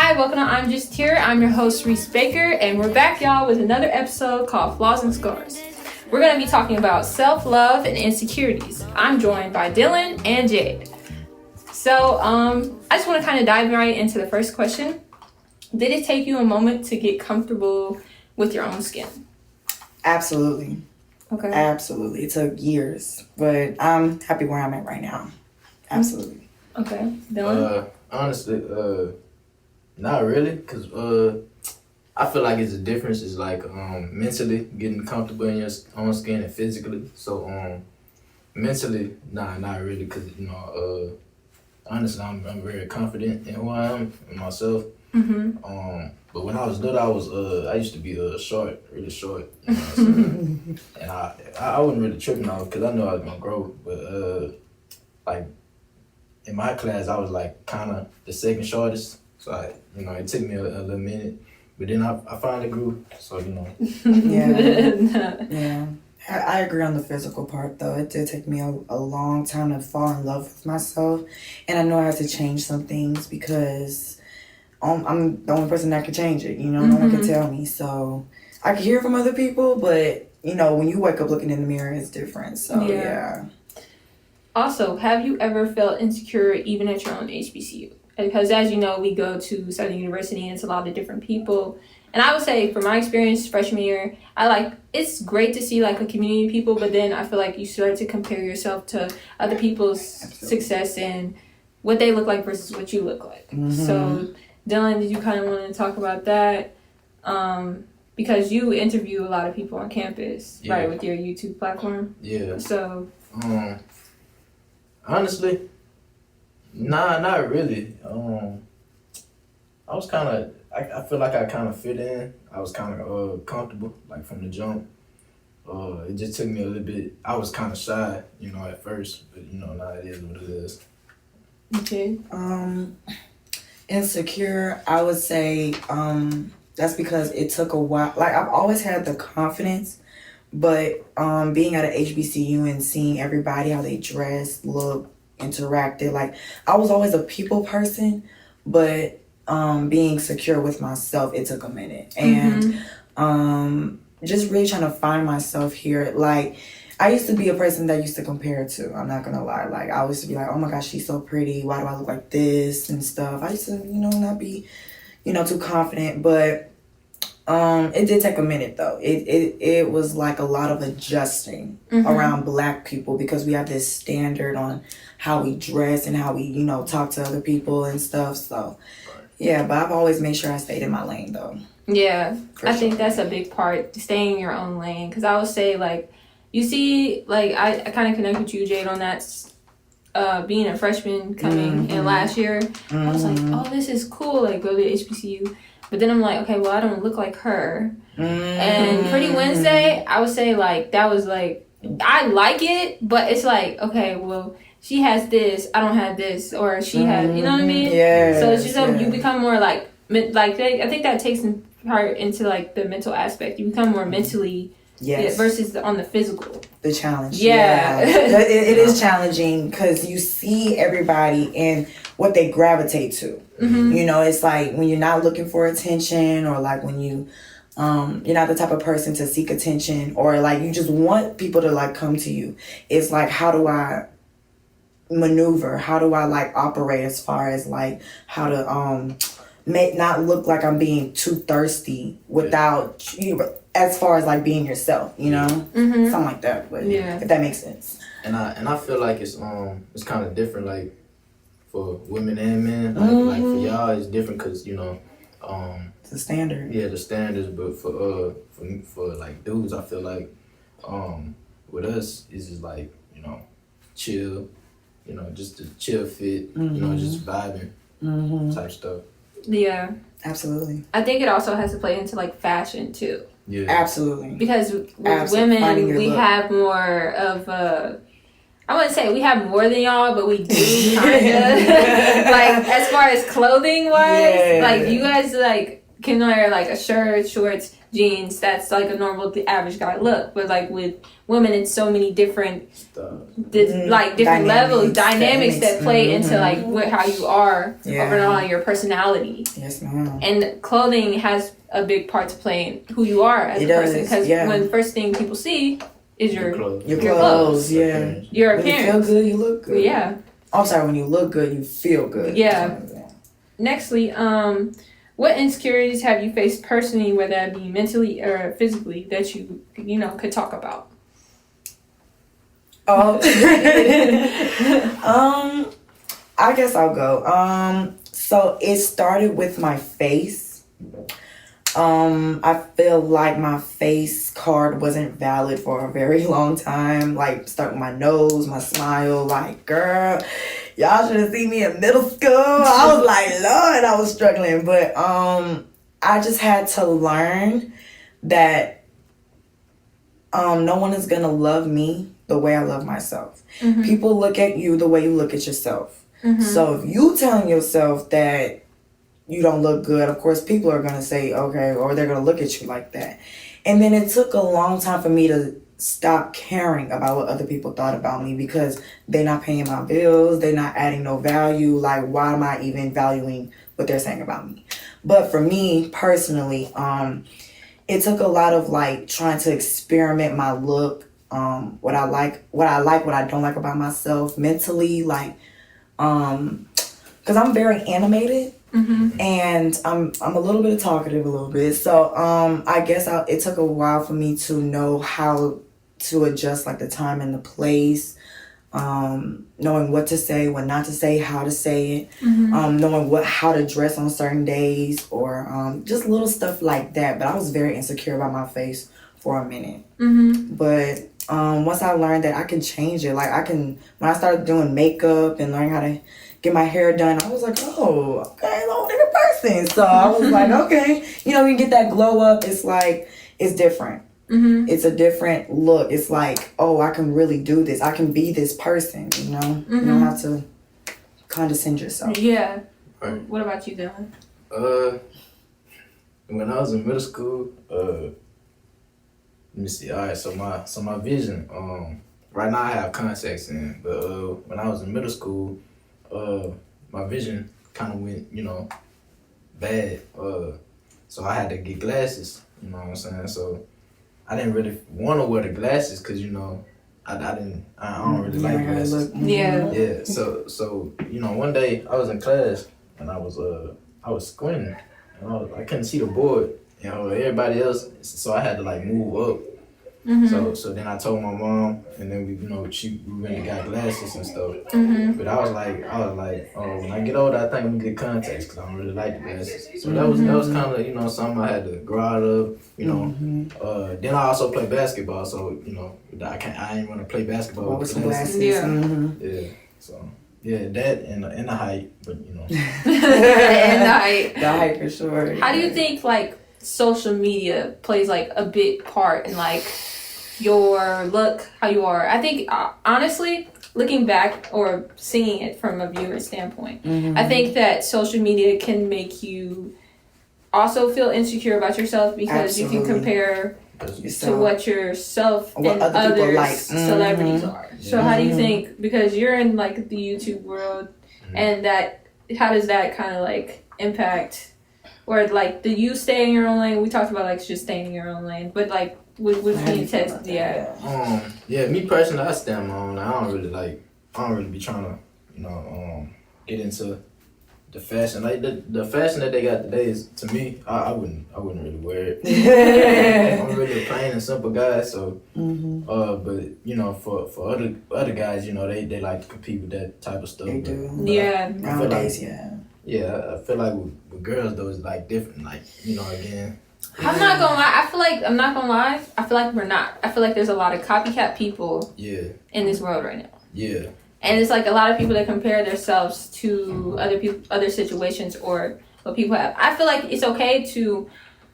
Hi, welcome to I'm Just Here. I'm your host, Reese Baker, and we're back, y'all, with another episode called Flaws and Scars. We're going to be talking about self-love and insecurities. I'm joined by Dillon and Jade. So, I just want to kind of dive right into the first question. Did it take you a moment to get comfortable with your own skin? Absolutely. Okay. Absolutely. It took years, but I'm happy where I'm at right now. Absolutely. Okay. Dillon? Honestly, not really, because I feel like it's a difference. It's like mentally getting comfortable in your own skin and physically. So mentally, not really, because honestly, I'm very confident in who I am and myself. Mm-hmm. But when I was little, I used to be short, really short. You know what I'm saying? And I wasn't really tripping off because I knew I was gonna grow. But like in my class, I was like kind of the second shortest. So it took me a little minute, but then I finally grew. So Yeah. I agree on the physical part, though. It did take me a long time to fall in love with myself, and I know I have to change some things because I'm the only person that can change it. No one can tell me. So I can hear from other people, but when you wake up looking in the mirror, it's different. So yeah. Also, have you ever felt insecure even at your own HBCU? Because as you know, we go to Southern University and it's a lot of different people. And I would say, from my experience, freshman year, it's great to see like a community of people, but then I feel like you start to compare yourself to other people's success and what they look like versus what you look like. Mm-hmm. So, Dillon, did you kind of want to talk about that? Because you interview a lot of people on campus, right, with your YouTube platform? Yeah. So, honestly, not really. I was kind of, I feel like I kind of fit in. I was kind of comfortable, like from the jump. It just took me a little bit. I was kind of shy, at first, but now it is what it is. Okay. Insecure, I would say that's because it took a while. Like, I've always had the confidence, but being at an HBCU and seeing everybody, how they dress, look, interacted, like, I was always a people person, but being secure with myself, it took a minute. And just really trying to find myself here. Like, I used to be a person that used to compare to. I'm not gonna lie. Like, I used to be like, oh my gosh, she's so pretty. Why do I look like this and stuff? I used to, not be, too confident. But it did take a minute though. It was like a lot of adjusting around Black people because we have this standard on how we dress and how we, talk to other people and stuff. So yeah, but I've always made sure I stayed in my lane though. Yeah, I think that's a big part, staying in your own lane. Because I would say, like, you see, like, I kind of connect with you, Jade, on that, being a freshman coming in last year. I was like, oh, this is cool, like, go to HBCU. But then I'm like, okay, well, I don't look like her. And Pretty Wednesday, I would say, like, that was, like, I like it, but it's like, okay, well, she has this, I don't have this, or she has, you know what I mean? Yeah. So it's just, you become more, like, I think that takes in part into, like, the mental aspect. You become more mentally... Yes. Versus on the physical. The challenge. Yeah. It is challenging because you see everybody and what they gravitate to. Mm-hmm. It's like when you're not looking for attention, or like when you're not the type of person to seek attention, or like you just want people to like come to you. It's like, how do I maneuver? How do I like operate as far as like how to make not look like I'm being too thirsty without as far as like being yourself, something like that. But if that makes sense. And I feel like it's kind of different, like for women and men. Like for y'all, it's different because it's the standard. Yeah, the standards. But for like dudes, I feel like with us, it's just like chill, just a chill fit, just vibing type stuff. Yeah, absolutely. I think it also has to play into like fashion too. Yeah, absolutely. Because with women, we have more of I wouldn't say we have more than y'all, but we do kind of like as far as clothing wise. Like you guys, like can wear like a shirt, shorts, jeans. That's like a normal, the average guy look. But like with women, it's so many different, different levels, dynamics that play into like how you are overall, your personality. Yes, ma'am. And clothing has a big part to play in who you are as a person. Because when the first thing people see is your clothes. Your clothes, yeah. Your appearance. When you feel good, you look good. Yeah. I'm sorry, when you look good, you feel good. Yeah. Nextly, what insecurities have you faced personally, whether that be mentally or physically, that you could talk about? Oh, I guess I'll go. So it started with my face. I feel like my face card wasn't valid for a very long time. Like, stuck with my nose, my smile. Like, girl, y'all should have seen me in middle school. I was like, Lord, I was struggling. But I just had to learn that no one is gonna love me the way I love myself. Mm-hmm. People look at you the way you look at yourself. Mm-hmm. So if you telling yourself that you don't look good, of course people are gonna say okay, or they're gonna look at you like that. And then it took a long time for me to stop caring about what other people thought about me, because they're not paying my bills, they're not adding no value. Like, why am I even valuing what they're saying about me? But for me personally, it took a lot of like trying to experiment my look, what I like, what I don't like about myself mentally, like, because I'm very animated. Mm-hmm. And I'm a little bit talkative, a little bit. So I guess it took a while for me to know how to adjust, like, the time and the place, knowing what to say, what not to say, how to say it, mm-hmm. Knowing how to dress on certain days, or just little stuff like that. But I was very insecure about my face for a minute. Mm-hmm. But once I learned that I can change it, like when I started doing makeup and learning how to get my hair done, I was like, oh, okay, I'm a different person. So I was like, okay, you get that glow up. It's like, it's different. Mm-hmm. It's a different look. It's like, oh, I can really do this. I can be this person, Mm-hmm. You don't have to condescend yourself. Yeah. Right. What about you, Dillon? When I was in middle school, let me see. All right, so my vision, right now I have contacts in, but when I was in middle school, my vision kind of went, bad. So I had to get glasses, you know what I'm saying? So I didn't really want to wear the glasses because, I don't really like glasses. Yeah. Yeah. So one day I was in class and I was squinting and I couldn't see the board, everybody else. So I had to like move up. Mm-hmm. So then I told my mom, and then we went and got glasses and stuff. Mm-hmm. But I was like, oh, when I get older, I think I'm gonna get contacts because I don't really like the glasses. So that was kind of something I had to grow out of. Mm-hmm. Then I also play basketball, so I didn't want to play basketball with glasses. Yeah. Mm-hmm. Yeah. So yeah, that and the height, but and the height. The height for sure. How do you think like social media plays like a big part in like your look, how you are? I think honestly, looking back or seeing it from a viewer standpoint, mm-hmm. I think that social media can make you also feel insecure about yourself because Absolutely. You can compare to what yourself and other like. Celebrities mm-hmm. are. So how do you think, because you're in like the YouTube world, mm-hmm. and how does that kind of like impact, or like do you stay in your own lane? We talked about like just staying in your own lane, but like with me test, yeah, me personally, I stay on my own. I don't really be trying to get into the fashion. Like the fashion that they got today is, to me, I wouldn't really wear it. I'm really a plain and simple guy, so mm-hmm. But for other guys, they like to compete with that type of stuff. They do. Yeah. Nowadays, yeah. Yeah, I feel like with girls though, it's like different. Like, again. I'm not gonna lie. I feel like we're not. I feel like there's a lot of copycat people in this world right now. Yeah. And it's like a lot of people that compare themselves to other people, other situations, or what people have. I feel like it's okay to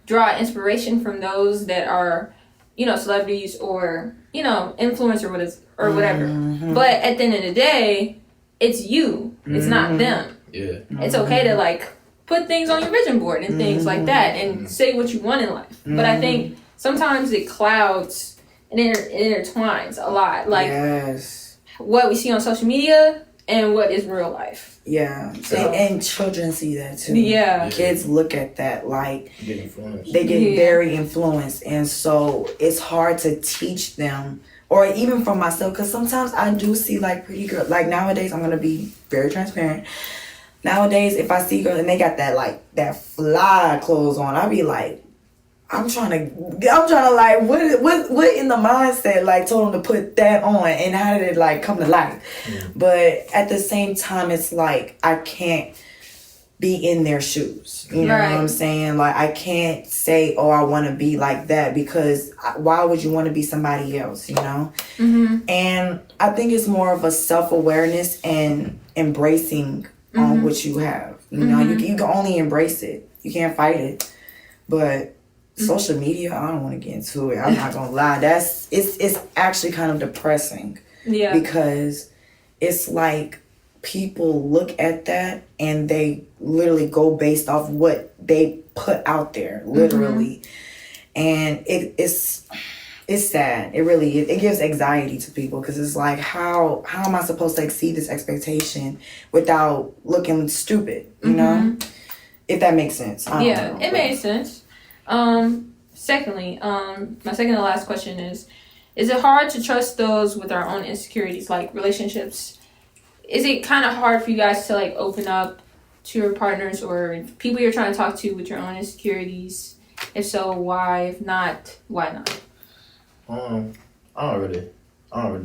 draw inspiration from those that are, celebrities or, influencers or whatever. Mm-hmm. But at the end of the day, it's you. It's not them. Yeah. It's okay to like put things on your vision board and things like that and say what you want in life. But I think sometimes it clouds and it intertwines a lot. Like what we see on social media and what is real life. Yeah. So, and children see that too. Yeah. Kids look at that like they get very influenced, and so it's hard to teach them, or even for myself, because sometimes I do see like pretty girls. Like nowadays, I'm gonna be very transparent. Nowadays, if I see girls and they got that like that fly clothes on, I'll be like, I'm trying to like what in the mindset like told them to put that on, and how did it like come to life? But at the same time, it's like I can't be in their shoes. You know what I'm saying? Like I can't say, oh, I want to be like that, because why would you want to be somebody else? You know? And I think it's more of a self-awareness and embracing on what you have. You know, you can only embrace it. You can't fight it. But social media, I don't want to get into it. I'm not gonna lie. It's actually kind of depressing. Yeah. Because it's like people look at that and they literally go based off what they put out there, literally. And it's sad. It really is. It gives anxiety to people, because it's like, how am I supposed to exceed this expectation without looking stupid? You know, if that makes sense. It makes sense. Secondly, my second to last question is it hard to trust those with our own insecurities, like relationships? Is it kind of hard for you guys to like open up to your partners or people you're trying to talk to with your own insecurities? If so, why? If not, why not? I don't really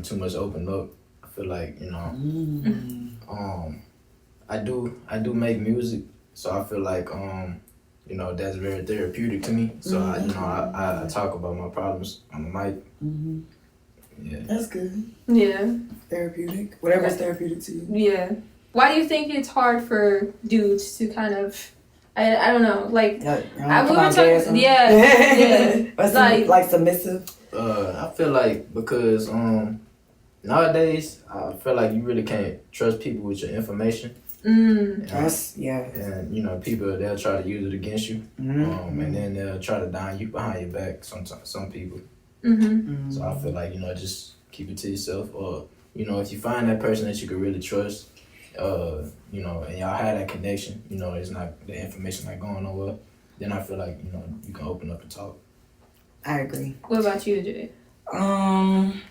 too much open up. I feel like, you know, I do make music, so I feel like you know, that's very therapeutic to me. So I talk about my problems on the mic. Yeah, that's good. Yeah, therapeutic. Whatever's therapeutic to you. Yeah. Why do you think it's hard for dudes to kind of? I don't know. Like we were talking. Yeah. like submissive. I feel like because nowadays I feel like you really can't trust people with your information. That's and you know, people, they'll try to use it against you, and then they'll try to down you behind your back. Sometimes some people. So I feel like, you know, just keep it to yourself, or you know, if you find that person that you can really trust, you know, and y'all have that connection, you know, it's not the information not going nowhere, then I feel like, you know, you can open up and talk. I agree. What about you, Jade?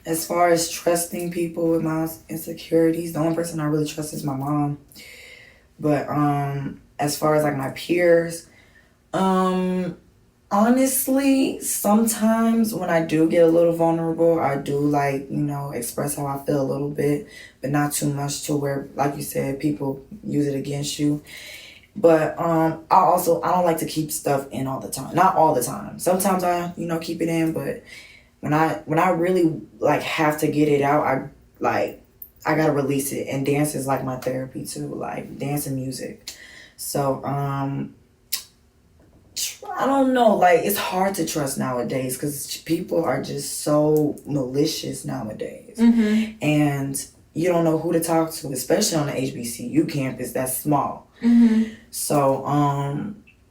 As far as trusting people with my insecurities, the only person I really trust is my mom. But as far as like my peers, honestly, sometimes when I do get a little vulnerable, I do like, you know, express how I feel a little bit, but not too much to where, like you said, people use it against you. But I don't like to keep stuff in all the time. Not all the time. Sometimes I, you know, keep it in, but when I really like have to get it out, I gotta release it. And dance is like my therapy too, like dance and music. So I don't know, like it's hard to trust nowadays because people are just so malicious nowadays. And you don't know who to talk to, especially on the HBCU campus that's small. So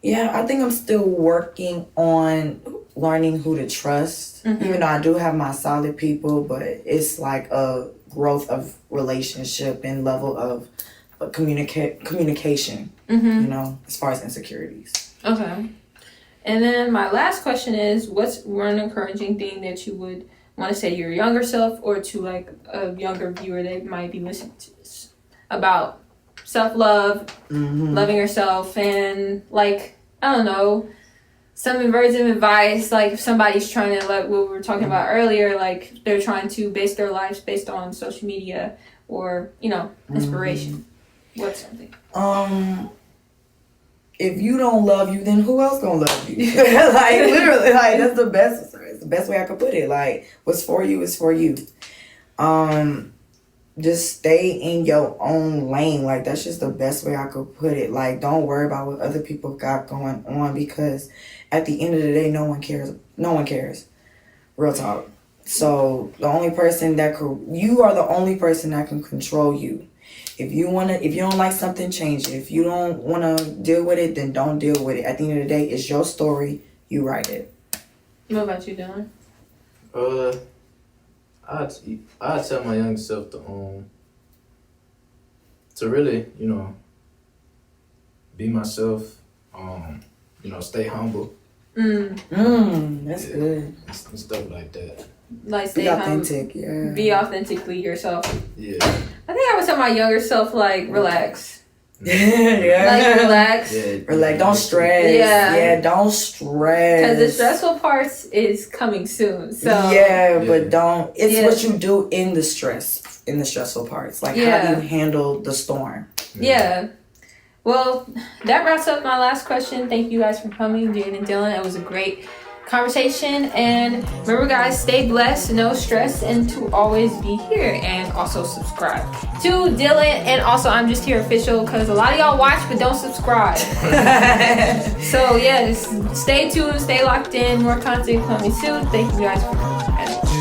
yeah, I think I'm still working on learning who to trust, even though I do have my solid people, but it's like a growth of relationship and level of communication, you know, as far as insecurities. Okay. And then my last question is, what's one encouraging thing that you would want to say to your younger self or to like a younger viewer that might be listening to this about self-love, loving yourself, and like, I don't know, some words of advice, like if somebody's trying to, like what we were talking about earlier, like they're trying to base their lives based on social media or, you know, inspiration. What's something? If you don't love you, then who else gonna love you? Like literally, like that's the best. It's the best way I could put it. Like what's for you is for you. Just stay in your own lane. Like that's just the best way I could put it. Like don't worry about what other people got going on, because at the end of the day, no one cares. No one cares. Real talk. So the only person you are the only person that can control you. If you don't like something, change it. If you don't wanna deal with it, then don't deal with it. At the end of the day, it's your story. You write it. What about you, Dillon? I'd tell my younger self to really, be myself, stay humble. That's good. And stuff like that. Like, stay Be authentic, yeah. Be authentically yourself. Yeah. I think I would tell my younger self, like, relax. Yeah. Like, relax. Yeah. Relax. Don't stress. Yeah, don't stress. Because the stressful parts is coming soon. So but don't. It's what you do in the stressful parts. Like, how do you handle the storm? Yeah. Well, that wraps up my last question. Thank you guys for coming, Jade and Dillon. It was a great conversation. And remember, guys, stay blessed, no stress, and to always be here. And also subscribe to Dillon. And also, I'm Just Here Official, because a lot of y'all watch but don't subscribe. So, yes, stay tuned, stay locked in. More content coming soon. Thank you guys for coming.